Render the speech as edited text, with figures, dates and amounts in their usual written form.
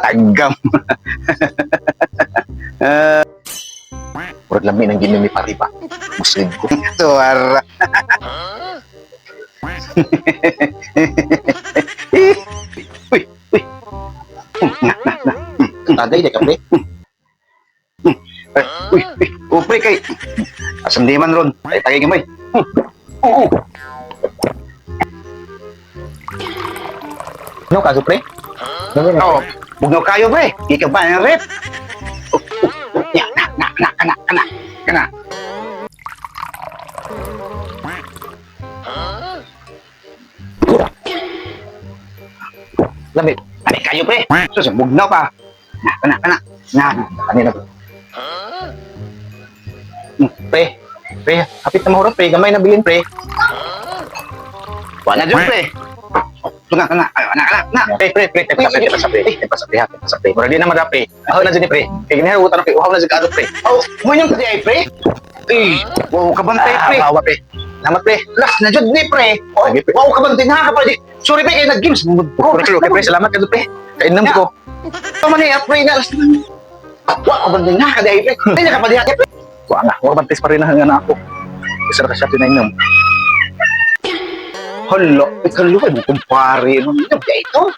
Tagam. Murag lami ng ginumi pari ba? Muslim ko. Tuwara. Uy, uy. Na. Taday na ka, pre. Uy, uy. Oh, pre, kay. Asam di man ron. Ay, tagay gamay. Oo. Ano kaso, pre? Oo. Bugnaw kayo, pre. Ikaw ba ng rep? Ya, kana. Lamit. Ano kayo, pre? Sus, bugnaw pa. Kana. Kanina ba? Pre, hapit na mahurot, pre. Gamay na bilin, pre. Wala dyan, pre. Tuna. Pre. Pasa, pre. Mura di na mga, pre. Aho na dyan, pre. Kaya ginaharutan, pre. Uhaw na dyan ka, pre. Oh, mo yung pati ay, pre. Wow, kabantay, pre. Awa, pre. Namat, pre. Last na dyan, pre. Wow, kabantay na, kapal. Sorry, pre, kayo nag-games. Pre, salamat ka, pre. Kainam ko. Pamani, pre, na last na. Wow, kabantay na, kaday, pre. Hindi na kapal, pre. Wala nga, kabantis pa rin na ako. Isa na ka siya tinainom. Hala, ikaluan mo kumpare. Ano ito?